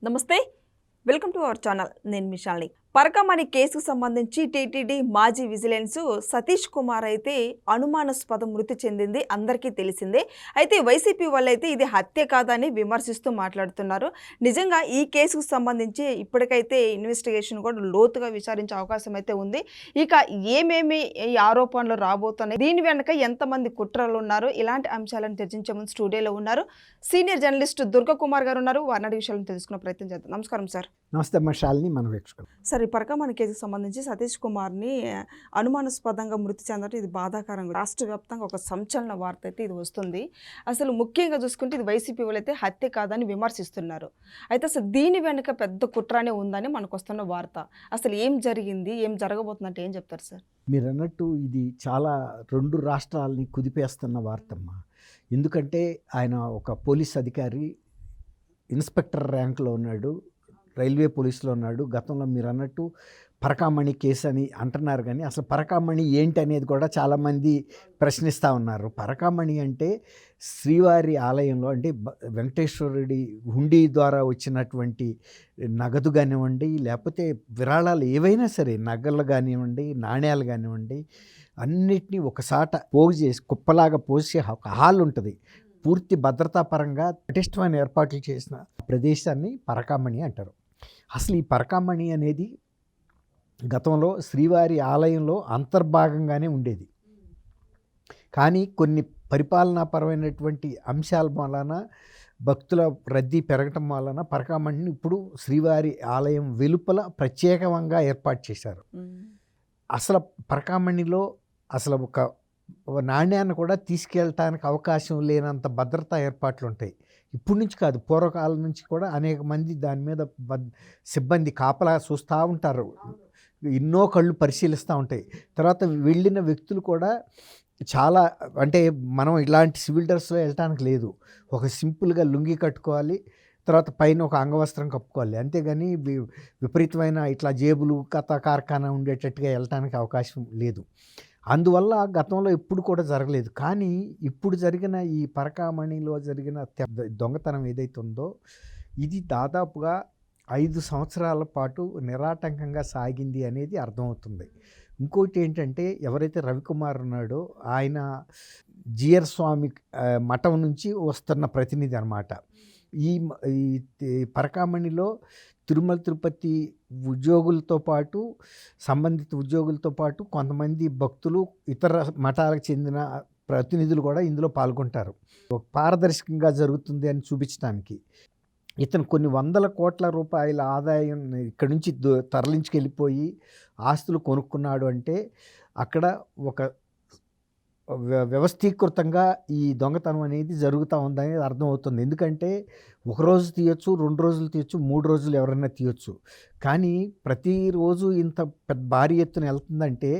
నమస్తే, welcome to our channel. నేను మిషాల్ని. పరకమణి కేసుకు సంబంధించి టీటీడీ మాజీ విజిలెన్స్ సతీష్ కుమార్ అయితే అనుమానాస్పద మృతి చెందింది అందరికీ తెలిసిందే. అయితే వైసీపీ వాళ్ళైతే ఇది హత్య కాదని విమర్శిస్తూ మాట్లాడుతున్నారు. నిజంగా ఈ కేసుకు సంబంధించి ఇప్పటికైతే ఇన్వెస్టిగేషన్ కూడా లోతుగా విచారించే అవకాశం అయితే ఉంది. ఇక ఏమేమి ఈ ఆరోపణలు రాబోతున్నాయి, దీని వెనక ఎంతమంది కుట్రలు ఉన్నారు, ఇలాంటి అంశాలను చర్చించే ముందు స్టూడియోలో ఉన్నారు సీనియర్ జర్నలిస్ట్ దుర్గా కుమార్ గారు ఉన్నారు. వారిని అడిగే విషయాలను తెలుసుకునే ప్రయత్నం చేద్దాం. నమస్కారం సార్. నమస్తే మిషాల్ని. మనం వీక్షకులు సార్, ఈ పరకమణి కేసుకు సంబంధించి సతీష్ కుమార్ని అనుమానాస్పదంగా మృతి చెందడం ఇది బాధాకరంగా, రాష్ట్ర వ్యాప్తంగా ఒక సంచలన వార్త అయితే ఇది వస్తుంది. అసలు ముఖ్యంగా చూసుకుంటే ఇది వైసీపీ వాళ్ళైతే హత్య కాదని విమర్శిస్తున్నారు. అయితే అసలు దీని వెనుక పెద్ద కుట్రనే ఉందని మనకు వస్తున్న వార్త. అసలు ఏం జరిగింది, ఏం జరగబోతుందంటే ఏం చెప్తారు సార్? మీరు అన్నట్టు ఇది చాలా రెండు రాష్ట్రాలని కుదిపేస్తున్న వార్తమ్మా. ఎందుకంటే ఆయన ఒక పోలీస్ అధికారి, ఇన్స్పెక్టర్ ర్యాంక్లో ఉన్నాడు, రైల్వే పోలీసులో ఉన్నాడు. గతంలో మీరు అన్నట్టు పరకామణి కేసు అని అంటున్నారు, కానీ అసలు పరకామణి ఏంటి అనేది కూడా చాలామంది ప్రశ్నిస్తూ ఉన్నారు. పరకామణి అంటే శ్రీవారి ఆలయంలో, అంటే వెంకటేశ్వరుడి హుండీ ద్వారా వచ్చినటువంటి నగదు కానివ్వండి, లేకపోతే విరాళాలు ఏవైనా సరే, నగలు కానివ్వండి, నాణ్యాలు కానివ్వండి, అన్నిటినీ ఒకసాట పోగు చేసి కుప్పలాగా పోసే ఒక హాల్ ఉంటుంది. పూర్తి భద్రతాపరంగా పటిష్టమైన ఏర్పాట్లు చేసిన ప్రదేశాన్ని పరకామణి అంటారు. అసలు ఈ పరకామణి అనేది గతంలో శ్రీవారి ఆలయంలో అంతర్భాగంగానే ఉండేది. కానీ కొన్ని పరిపాలనాపరమైనటువంటి అంశాల వలన, భక్తుల రద్దీ పెరగటం వలన పరకామణిని ఇప్పుడు శ్రీవారి ఆలయం వెలుపల ప్రత్యేకంగా ఏర్పాటు చేశారు. అసలు పరకామణిలో అసలు ఒక నాణ్యాన్ని కూడా తీసుకెళ్ళటానికి అవకాశం లేనంత భద్రతా ఏర్పాట్లు ఉంటాయి. ఇప్పటి నుంచి కాదు, పూర్వకాలం నుంచి కూడా అనేక మంది దాని మీద సిబ్బంది కాపలా చూస్తూ ఉంటారు, ఎన్నో కళ్ళు పరిశీలిస్తూ ఉంటాయి. తర్వాత వెళ్ళిన వ్యక్తులు కూడా చాలా, అంటే మనం ఇలాంటి సివిల్ డ్రెస్లో వెళ్ళటానికి లేదు, ఒక సింపుల్గా లుంగి కట్టుకోవాలి, తర్వాత పైన ఒక అంగవస్త్రం కప్పుకోవాలి, అంతేగాని విపరీతమైన ఇట్లా జేబులు కార్ఖానా ఉండేటట్టుగా వెళ్ళటానికి అవకాశం లేదు. అందువల్ల గతంలో ఎప్పుడు కూడా జరగలేదు. కానీ ఇప్పుడు జరిగిన ఈ పరకామణిలో జరిగిన దొంగతనం ఏదైతే ఉందో, ఇది దాదాపుగా 5 సంవత్సరాల పాటు నిరాటంకంగా సాగింది అనేది అర్థమవుతుంది. ఇంకోటి ఏంటంటే, ఎవరైతే రవికుమార్ ఉన్నాడో ఆయన జిఆర్ స్వామి మఠం నుంచి వస్తున్న ప్రతినిధి అన్నమాట. ఈ పరకామణిలో తిరుమల తిరుపతి ఉద్యోగులతో పాటు, సంబంధిత ఉద్యోగులతో పాటు కొంతమంది భక్తులు, ఇతర మఠాలకు చెందిన ప్రతినిధులు కూడా ఇందులో పాల్గొంటారు. ఒక పారదర్శకంగా జరుగుతుంది అని చూపించడానికి ఇతను కొన్ని వందల కోట్ల రూపాయల ఆదాయం ఇక్కడి నుంచి తరలించుకెళ్ళిపోయి ఆస్తులు కొనుక్కున్నాడు. అంటే అక్కడ ఒక వ్యవస్థీకృతంగా ఈ దొంగతనం అనేది జరుగుతూ ఉందనేది అర్థమవుతుంది. ఎందుకంటే ఒకరోజు తీయొచ్చు, 2 రోజులు తీయొచ్చు, 3 రోజులు ఎవరైనా తీయొచ్చు. కానీ ప్రతిరోజు ఇంత పెద్ద భారీ ఎత్తున వెళ్తుందంటే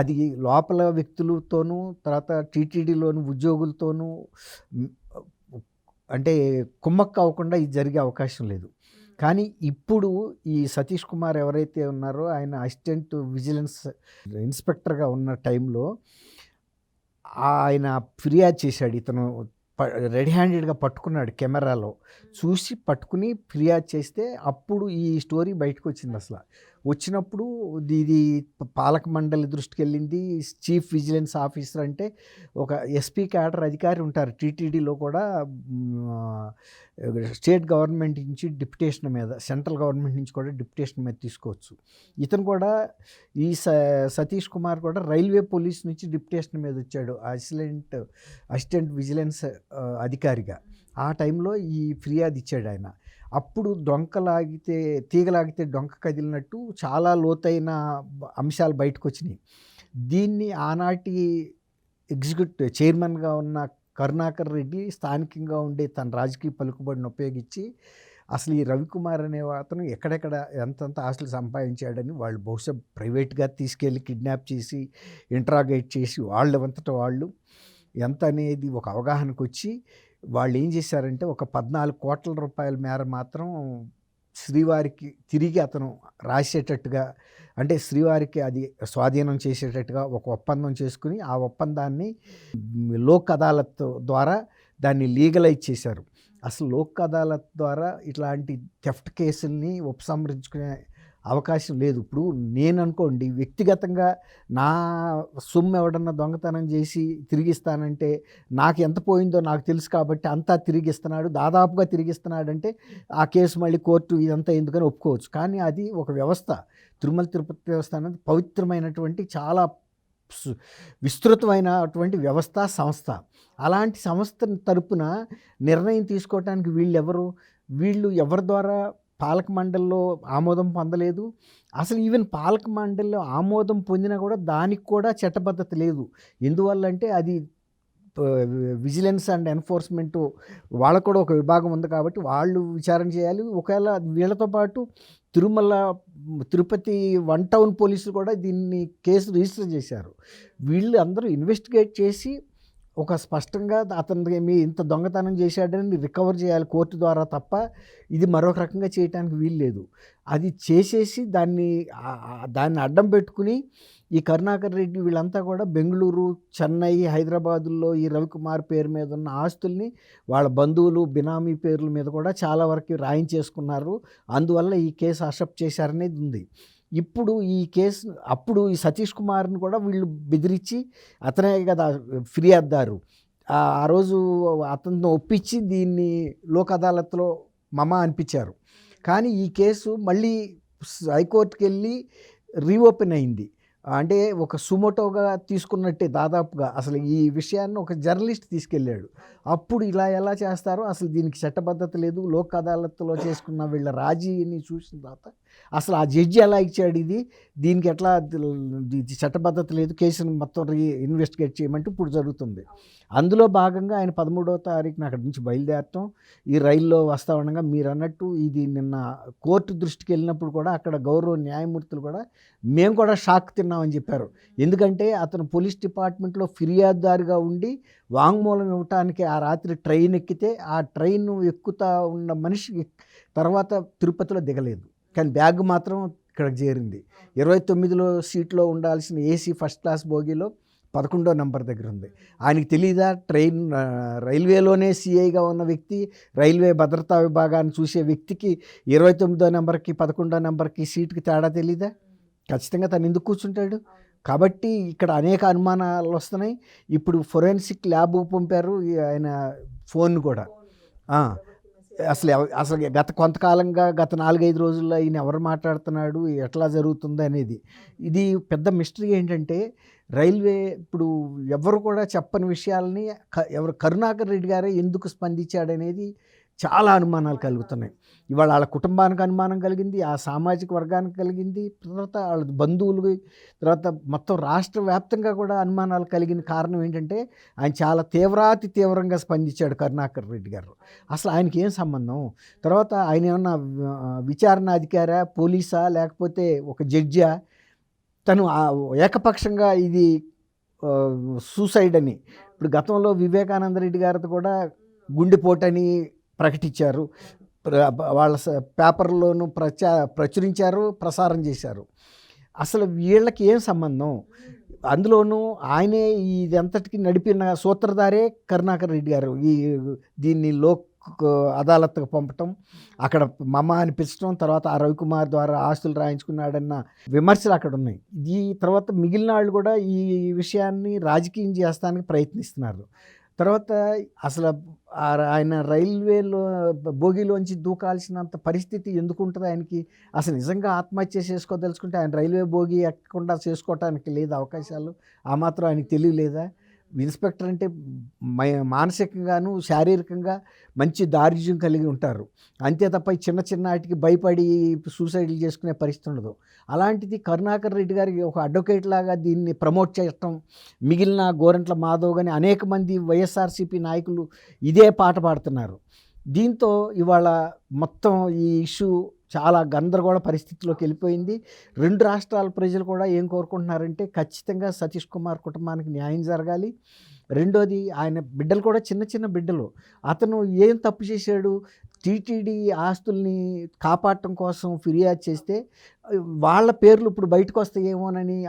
అది లోపల వ్యక్తులతోనూ, తర్వాత టీటీడీలోని ఉద్యోగులతోనూ అంటే కుమ్మక్క అవ్వకుండా ఇది జరిగే అవకాశం లేదు. కానీ ఇప్పుడు ఈ సతీష్ కుమార్ ఎవరైతే ఉన్నారో ఆయన అసిస్టెంట్ విజిలెన్స్ ఇన్స్పెక్టర్గా ఉన్న టైంలో ఆయన ఫిర్యాదు చేశాడు. ఇతను రెడీ హ్యాండెడ్గా పట్టుకున్నాడు, కెమెరాలో చూసి పట్టుకుని ఫిర్యాదు చేస్తే అప్పుడు ఈ స్టోరీ బయటకు వచ్చింది. అసలు వచ్చినప్పుడు ఇది పాలక మండలి దృష్టికి వెళ్ళింది. చీఫ్ విజిలెన్స్ ఆఫీసర్ అంటే ఒక ఎస్పీ క్యాడర్ అధికారి ఉంటారు టీటీడీలో కూడా, స్టేట్ గవర్నమెంట్ నుంచి డిప్యుటేషన్ మీద, సెంట్రల్ గవర్నమెంట్ నుంచి కూడా డిప్యుటేషన్ మీద తీసుకోవచ్చు. ఇతను కూడా ఈ సతీష్ కుమార్ కూడా రైల్వే పోలీస్ నుంచి డిప్యుటేషన్ మీద వచ్చాడు అసిస్టెంట్ విజిలెన్స్ అధికారిగా. ఆ టైంలో ఈ ఫిర్యాదు ఇచ్చాడు ఆయన. అప్పుడు తీగలాగితే డొంక కదిలినట్టు చాలా లోతైన అంశాలు బయటకు వచ్చినాయి. దీన్ని ఆనాటి ఎగ్జిక్యూటివ్ చైర్మన్గా ఉన్న కరుణాకర్ రెడ్డి స్థానికంగా ఉండే తన రాజకీయ పలుకుబడిని ఉపయోగించి అసలు ఈ రవికుమార్ అనే అతను ఎక్కడెక్కడ ఎంతంత ఆస్తులు సంపాదించాడని వాళ్ళు బహుశా ప్రైవేట్గా తీసుకెళ్ళి కిడ్నాప్ చేసి ఇంట్రాగేట్ చేసి వాళ్ళంతటా వాళ్ళు ఎంత అనేది ఒక అవగాహనకు వచ్చి వాళ్ళు ఏం చేశారంటే ఒక 14 కోట్ల రూపాయల మేర మాత్రం శ్రీవారికి తిరిగి అతను రాసేటట్టుగా, అంటే శ్రీవారికి అది స్వాధీనం చేసేటట్టుగా ఒక ఒప్పందం చేసుకుని ఆ ఒప్పందాన్ని లోక్ అదాలత్ ద్వారా దాన్ని లీగలైజ్ చేశారు. అసలు లోక్ అదాలత్ ద్వారా ఇట్లాంటి థెఫ్ట్ కేసుల్ని ఉపసంహరించుకునే అవకాశం లేదు. ఇప్పుడు నేను అనుకోండి వ్యక్తిగతంగా నా సొమ్ము ఎవడన్నా దొంగతనం చేసి తిరిగిస్తానంటే నాకు ఎంత పోయిందో నాకు తెలుసు కాబట్టి అంతా తిరిగిస్తున్నాడు, దాదాపుగా తిరిగిస్తున్నాడంటే ఆ కేసు మళ్ళీ కోర్టు ఇదంతా ఎందుకని ఒప్పుకోవచ్చు. కానీ అది ఒక వ్యవస్థ. తిరుమల తిరుపతి దేవస్థానం అనేది పవిత్రమైనటువంటి చాలా విస్తృతమైనటువంటి వ్యవస్థ, సంస్థ. అలాంటి సంస్థ తరపున నిర్ణయం తీసుకోవటానికి వీళ్ళు ఎవరి ద్వారా పాలక మండలిలో ఆమోదం పొందలేదు. అసలు ఈవెన్ పాలక మండలిలో ఆమోదం పొందినా కూడా దానికి కూడా చట్టబద్ధత లేదు. ఎందువల్లంటే అది విజిలెన్స్ అండ్ ఎన్ఫోర్స్మెంట్ వాళ్ళకు కూడా ఒక విభాగం ఉంది కాబట్టి వాళ్ళు విచారణ చేయాలి. ఒకవేళ వీళ్ళతో పాటు తిరుపతి 1 టౌన్ పోలీసులు కూడా దీన్ని కేసు రిజిస్టర్ చేశారు. వీళ్ళు అందరూ ఇన్వెస్టిగేట్ చేసి ఒక స్పష్టంగా అతనికి మీ ఇంత దొంగతనం చేశాడని రికవర్ చేయాలి కోర్టు ద్వారా తప్ప ఇది మరొక రకంగా చేయడానికి వీలు లేదు. అది చేసేసి దాన్ని అడ్డం పెట్టుకుని ఈ కరుణాకర్ రెడ్డి వీళ్ళంతా కూడా బెంగళూరు, చెన్నై, హైదరాబాదుల్లో ఈ రవికుమార్ పేరు మీద ఉన్న ఆస్తుల్ని వాళ్ళ బంధువులు బినామీ పేర్ల మీద కూడా చాలా వరకు రాయించేసుకున్నారు. అందువల్ల ఈ కేసు అక్సెప్ట్ చేశారనేది ఉంది. ఇప్పుడు ఈ కేసు అప్పుడు ఈ సతీష్ కుమార్ని కూడా వీళ్ళు బెదిరించి అతనే కదా ఫిర్యాదుదారు, ఆ రోజు అతను ఒప్పించి దీన్ని లోక్ అదాలత్లో అనిపించారు. కానీ ఈ కేసు మళ్ళీ హైకోర్టుకి వెళ్ళి రీఓపెన్ అయింది. అంటే ఒక సుమోటోగా తీసుకున్నట్టే దాదాపుగా. అసలు ఈ విషయాన్ని ఒక జర్నలిస్ట్ తీసుకెళ్ళాడు. అప్పుడు ఇలా ఎలా చేస్తారో అసలు దీనికి చట్టబద్ధత లేదు. లోక్ అదాలత్లో చేసుకున్న వీళ్ళ రాజీని చూసిన తర్వాత అసలు ఆ జడ్జి ఎలా ఇచ్చాడు దీనికి ఎట్లా చట్టబద్ధత లేదు, కేసును మొత్తం ఇన్వెస్టిగేట్ చేయమంటే ఇప్పుడు జరుగుతుంది. అందులో భాగంగా ఆయన 13వ తారీఖున అక్కడి నుంచి బయలుదేరటం, ఈ రైల్లో వస్తా ఉండగా మీరు అన్నట్టు ఇది నిన్న కోర్టు దృష్టికి వెళ్ళినప్పుడు కూడా అక్కడ గౌరవ న్యాయమూర్తులు కూడా మేము కూడా షాక్ తిన్నామని చెప్పారు. ఎందుకంటే అతను పోలీస్ డిపార్ట్మెంట్లో ఫిర్యాదుదారుగా ఉండి వాంగ్మూలం ఇవ్వటానికి ఆ రాత్రి ట్రైన్ ఎక్కితే ఆ ట్రైన్ ఎక్కుతా ఉన్న మనిషి తర్వాత తిరుపతిలో దిగలేదు, కానీ బ్యాగ్ మాత్రం ఇక్కడికి చేరింది. 29లో సీట్లో ఉండాల్సిన ఏసీ ఫస్ట్ క్లాస్ బోగీలో 11వ నెంబర్ దగ్గర ఉంది. ఆయనకి తెలీదా రైల్వేలోనే సిఐగా ఉన్న వ్యక్తి, రైల్వే భద్రతా విభాగాన్ని చూసే వ్యక్తికి 29వ నెంబర్కి 11వ నెంబర్కి సీటుకి తేడా తెలీదా? ఖచ్చితంగా తను ఎందుకు కూర్చుంటాడు? కాబట్టి ఇక్కడ అనేక అనుమానాలు వస్తున్నాయి. ఇప్పుడు ఫోరెన్సిక్ ల్యాబ్ పంపారు ఆయన ఫోన్ కూడా. అసలు గత కొంతకాలంగా గత 4-5 రోజుల్లో ఈయన ఎవరు మాట్లాడుతున్నాడు, ఎట్లా జరుగుతుంది అనేది ఇది పెద్ద మిస్టరీ. ఏంటంటే రైల్వే ఇప్పుడు ఎవరు కూడా చెప్పని విషయాలని కరుణాకర్ రెడ్డి గారే ఎందుకు స్పందించాడనేది చాలా అనుమానాలు కలుగుతున్నాయి. ఇవాళ వాళ్ళ కుటుంబానికి అనుమానం కలిగింది, ఆ సామాజిక వర్గానికి కలిగింది, తర్వాత వాళ్ళ బంధువులు, తర్వాత మొత్తం రాష్ట్ర వ్యాప్తంగా కూడా అనుమానాలు కలిగిన కారణం ఏంటంటే ఆయన చాలా తీవ్రంగా స్పందించాడు కరుణాకర్ రెడ్డి గారు. అసలు ఆయనకి ఏం సంబంధం? తర్వాత ఆయన ఏమన్నా విచారణ అధికారా, పోలీసా, లేకపోతే ఒక జడ్జా? తను ఏకపక్షంగా ఇది సూసైడ్ అని ఇప్పుడు గతంలో వివేకానంద రెడ్డి గారితో కూడా గుండెపోటని ప్రకటించారు, వాళ్ళ పేపర్లోనూ ప్రచురించారు, ప్రసారం చేశారు. అసలు వీళ్ళకి ఏం సంబంధం? అందులోనూ ఆయనే ఇదంతటికి నడిపిన సూత్రధారే కరుణాకర్ రెడ్డి గారు. దీన్ని లోక్ అదాలత్కు పంపటం, అక్కడ అనిపించడం, తర్వాత ఆ రవికుమార్ ద్వారా ఆస్తులు రాయించుకున్నాడన్న విమర్శలు అక్కడ ఉన్నాయి. ఈ తర్వాత మిగిలిన వాళ్ళు కూడా ఈ విషయాన్ని రాజకీయం చేస్తానికి ప్రయత్నిస్తున్నారు. తర్వాత అసలు ఆయన రైల్వేలో బోగిలోంచి దూకాల్సినంత పరిస్థితి ఎందుకు ఉంటుంది ఆయనకి? అసలు నిజంగా ఆత్మహత్య చేసుకోదలుచుకుంటే ఆయన రైల్వే బోగి ఎక్కకుండా చేసుకోవటానికి లేదు అవకాశాలు? ఆ మాత్రం ఆయనకి తెలియలేదా? ఇన్స్పెక్టర్ అంటే మానసికంగాను శారీరకంగా మంచి దారిద్ర్యం కలిగి ఉంటారు, అంతే తప్ప చిన్న వాటికి భయపడి సూసైడ్లు చేసుకునే పరిస్థితి ఉండదు. అలాంటిది కరుణాకర్ రెడ్డి గారికి ఒక అడ్వకేట్ లాగా దీన్ని ప్రమోట్ చేయటం, మిగిలిన గోరంట్ల మాధవ్ కానీ అనేక మంది వైఎస్ఆర్సీపీ నాయకులు ఇదే పాట పాడుతున్నారు. దీంతో ఇవాళ మొత్తం ఈ ఇష్యూ చాలా గందరగోళ పరిస్థితిలోకి వెళ్ళిపోయింది. 2 రాష్ట్రాల ప్రజలు కూడా ఏం కోరుకుంటున్నారంటే ఖచ్చితంగా సతీష్ కుమార్ కుటుంబానికి న్యాయం జరగాలి. రెండోది ఆయన బిడ్డలు కూడా చిన్న బిడ్డలు. అతను ఏం తప్పు చేశాడు? టీటీడీ ఆస్తుల్ని కాపాడటం కోసం ఫిర్యాదు చేస్తే వాళ్ళ పేర్లు ఇప్పుడు బయటకు వస్తాయేమోనని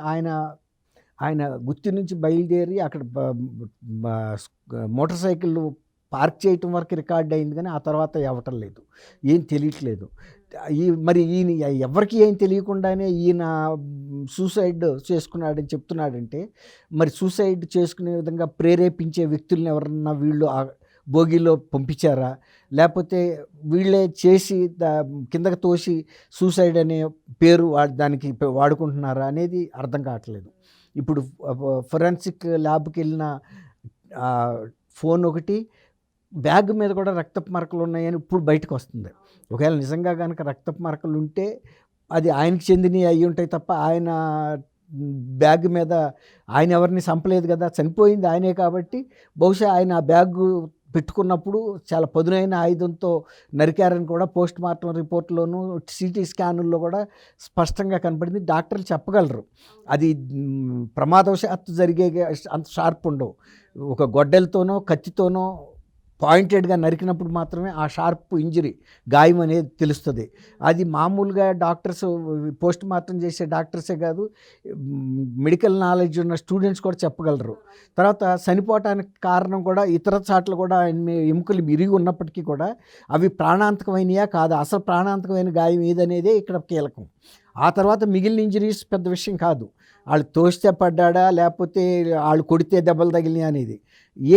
ఆయన గుత్తి నుంచి బయలుదేరి అక్కడ మోటార్ సైకిళ్ళు పార్క్ చేయటం వరకు రికార్డ్ అయింది కానీ ఆ తర్వాత ఇవ్వటం లేదు, ఏం తెలియట్లేదు. మరి ఈయన ఎవరికి ఏం తెలియకుండానే ఈయన సూసైడ్ చేసుకున్నాడని చెప్తున్నాడంటే మరి సూసైడ్ చేసుకునే విధంగా ప్రేరేపించే వ్యక్తులను ఎవరన్నా వీళ్ళు భోగిలో పంపించారా, లేకపోతే వీళ్ళే చేసి కిందకి తోసి సూసైడ్ అనే పేరు దానికి వాడుకుంటున్నారా అనేది అర్థం కావట్లేదు. ఇప్పుడు ఫొరెన్సిక్ ల్యాబ్కి వెళ్ళిన ఫోన్ ఒకటి, బ్యాగ్ మీద కూడా రక్తపు మరకలు ఉన్నాయని ఇప్పుడు బయటకు వస్తుంది. ఒకవేళ నిజంగా కనుక రక్తపు మరకలు ఉంటే అది ఆయనకి చెందినవి అయి ఉంటాయి తప్ప ఆయన బ్యాగ్ మీద ఆయన ఎవరిని చంపలేదు కదా, చనిపోయింది ఆయనే కాబట్టి బహుశా ఆయన ఆ బ్యాగ్ పెట్టుకున్నప్పుడు చాలా పదునైన ఆయుధంతో నరికారని కూడా పోస్ట్ మార్టం రిపోర్ట్లోనూ సిటీ స్కానుల్లో కూడా స్పష్టంగా కనపడింది. డాక్టర్లు చెప్పగలరు అది ప్రమాదవశాత్తు జరిగే అంత షార్ప్ ఉండవు. ఒక గొడ్డలతోనో కత్తితోనో పాయింటెడ్గా నరికినప్పుడు మాత్రమే ఆ షార్ప్ ఇంజరీ గాయం అనేది తెలుస్తుంది. అది మామూలుగా డాక్టర్స్ పోస్ట్ మార్టం చేసే డాక్టర్సే కాదు, మెడికల్ నాలెడ్జ్ ఉన్న స్టూడెంట్స్ కూడా చెప్పగలరు. తర్వాత చనిపోవటానికి కారణం కూడా ఇతర చాట్ల కూడా ఎముకలు ఇరిగి ఉన్నప్పటికీ కూడా అవి ప్రాణాంతకమైనయా కాదా, అసలు ప్రాణాంతకమైన గాయం ఏదనేదే ఇక్కడ కీలకం. ఆ తర్వాత మిగిలిన ఇంజరీస్ పెద్ద విషయం కాదు, వాళ్ళు తోస్తే పడ్డా లేకపోతే వాళ్ళు కొడితే దెబ్బలు తగిలినాయి అనేది,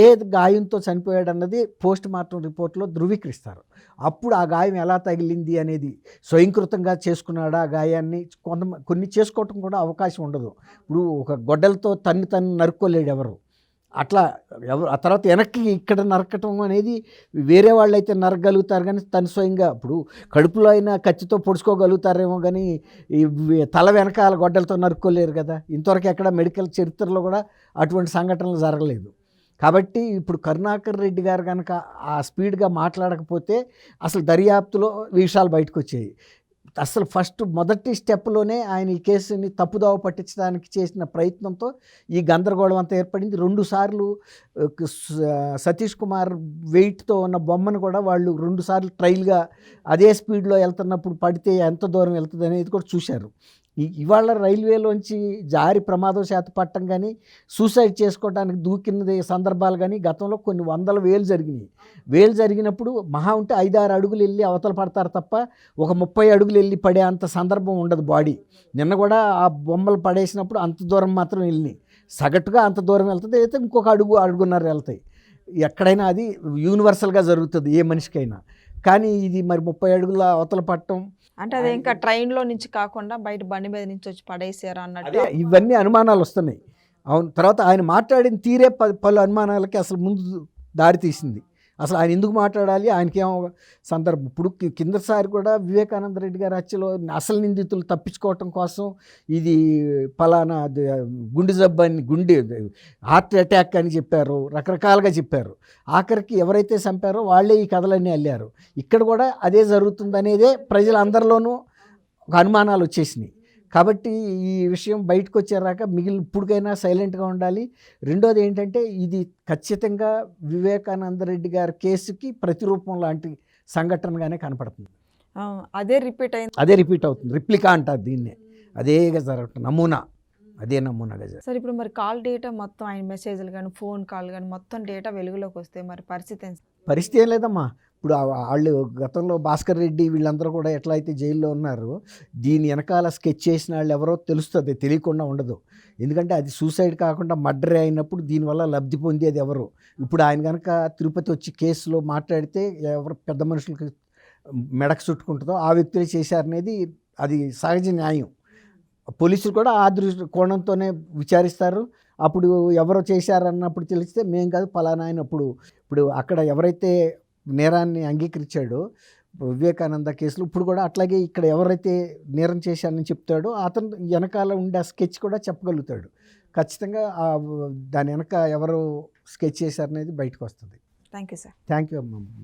ఏ గాయంతో చనిపోయాడు అన్నది పోస్ట్ మార్టం రిపోర్ట్లో ధృవీకరిస్తారు. అప్పుడు ఆ గాయం ఎలా తగిలింది అనేది స్వయంకృతంగా చేసుకున్నాడా ఆ గాయాన్ని కొన్ని చేసుకోవటం కూడా అవకాశం ఉండదు. ఇప్పుడు ఒక గొడ్డలతో తను నరుక్కోలేడు ఎవరు, అట్లా ఎవరు ఆ తర్వాత వెనక్కి ఇక్కడ నరకటం అనేది వేరే వాళ్ళు అయితే నరకగలుగుతారు కానీ తను స్వయంగా ఇప్పుడు కడుపులో అయినా కత్తితో పొడుచుకోగలుగుతారేమో కానీ ఈ తల వెనకాల గొడ్డలతో నరుక్కోలేరు కదా. ఇంతవరకు ఎక్కడ మెడికల్ చరిత్రలో కూడా అటువంటి సంఘటనలు జరగలేదు. కాబట్టి ఇప్పుడు కరుణాకర్ రెడ్డి గారు కనుక ఆ స్పీడ్గా మాట్లాడకపోతే అసలు దర్యాప్తులో విషయాలు బయటకు వచ్చాయి. అసలు మొదటి స్టెప్లోనే ఆయన ఈ కేసుని తప్పుదోవ పట్టించడానికి చేసిన ప్రయత్నంతో ఈ గందరగోళం అంతా ఏర్పడింది. 2 సార్లు సతీష్ కుమార్ వెయిట్తో ఉన్న బొమ్మను కూడా వాళ్ళు 2 సార్లు ట్రయల్గా అదే స్పీడ్లో వెళ్తున్నప్పుడు పడితే ఎంత దూరం వెళ్తుంది అనేది కూడా చూశారు. ఇవాళ రైల్వేలోంచి జారి ప్రమాదవశాత్తు పట్టం కానీ సూసైడ్ చేసుకోవడానికి దూకినది సందర్భాలు కానీ గతంలో కొన్ని 100 వేలు జరిగినాయి. జరిగినప్పుడు మహా ఉంటే 5-6 అడుగులు వెళ్ళి అవతల పడతారు తప్ప ఒక 30 అడుగులు వెళ్ళి పడే అంత సందర్భం ఉండదు బాడీ. నిన్న కూడా ఆ బొమ్మలు పడేసినప్పుడు అంత దూరం మాత్రం వెళ్ళినాయి, సగటుగా అంత దూరం వెళ్తుంది, అయితే ఇంకొక అడుగున్నర వెళ్తాయి. ఎక్కడైనా అది యూనివర్సల్గా జరుగుతుంది ఏ మనిషికైనా. కానీ ఇది మరి 30 అడుగుల అవతల పట్టడం అంటే అది ఇంకా ట్రైన్లో నుంచి కాకుండా బయట బండి మీద నుంచి వచ్చి పడేసారు అన్నట్టు ఇవన్నీ అనుమానాలు వస్తున్నాయి. అవును, తర్వాత ఆయన మాట్లాడిన తీరే పలు అనుమానాలకి అసలు ముందు దారి తీసింది. అసలు ఆయన ఎందుకు మాట్లాడాలి, ఆయనకేమో సందర్భం. ఇప్పుడు కిందసారి కూడా వివేకానంద రెడ్డి గారి హత్యలో అసలు నిందితులు తప్పించుకోవటం కోసం ఇది ఫలానా గుండె జబ్బు అని హార్ట్ అటాక్ అని చెప్పారు, రకరకాలుగా చెప్పారు. ఆఖరికి ఎవరైతే చంపారో వాళ్ళే ఈ కథలన్నీ అల్లారు. ఇక్కడ కూడా అదే జరుగుతుందనేదే ప్రజలందరిలోనూ ఒక అనుమానాలు వచ్చేసినాయి. కాబట్టి ఈ విషయం బయటకు వచ్చేరాక ఇప్పటికైనా సైలెంట్గా ఉండాలి. రెండోది ఏంటంటే ఇది ఖచ్చితంగా వివేకానంద రెడ్డి గారి కేసుకి ప్రతిరూపం లాంటి సంఘటనగానే కనపడుతుంది. అదే రిపీట్ అవుతుంది, రిప్లికా అంటారు దీన్నే. అదేగా జరగటం అదే నమూనాగా జరుగుతుంది. సరే, ఇప్పుడు మరి కాల్ డేటా మొత్తం ఆయన మెసేజ్లు కానీ ఫోన్ కాల్ కానీ మొత్తం డేటా వెలుగులోకి వస్తే మరి పరిస్థితి ఏం లేదమ్మా. ఇప్పుడు వాళ్ళు గతంలో భాస్కర్ రెడ్డి వీళ్ళందరూ కూడా ఎట్లా అయితే జైల్లో ఉన్నారో దీని వెనకాల స్కెచ్ చేసిన వాళ్ళు ఎవరో తెలుస్తుంది, తెలియకుండా ఉండదు. ఎందుకంటే అది సూసైడ్ కాకుండా మర్డర్ అయినప్పుడు దీనివల్ల లబ్ధి పొందేది ఎవరు. ఇప్పుడు ఆయన కనుక తిరుపతి వచ్చి కేసులో మాట్లాడితే ఎవరు పెద్ద మనుషులకి మెడకు చుట్టుకుంటుందో ఆ వ్యక్తులే చేశారనేది అది సహజ న్యాయం. పోలీసులు కూడా ఆ కోణంతోనే విచారిస్తారు. అప్పుడు ఎవరో చేశారన్నప్పుడు తెలిస్తే మేం కాదు ఫలానా అయినప్పుడు ఇప్పుడు అక్కడ ఎవరైతే నేరాన్ని అంగీకరించాడో వివేకానంద కేసులో ఇప్పుడు కూడా అట్లాగే ఇక్కడ ఎవరైతే నేరం చేశారని చెప్తాడో అతను వెనకాల ఉండే ఆ స్కెచ్ కూడా చెప్పగలుగుతాడు. ఖచ్చితంగా దాని వెనక ఎవరు స్కెచ్ చేశారనేది బయటకు వస్తుంది. Thank you sir. Thank you అమ్మ.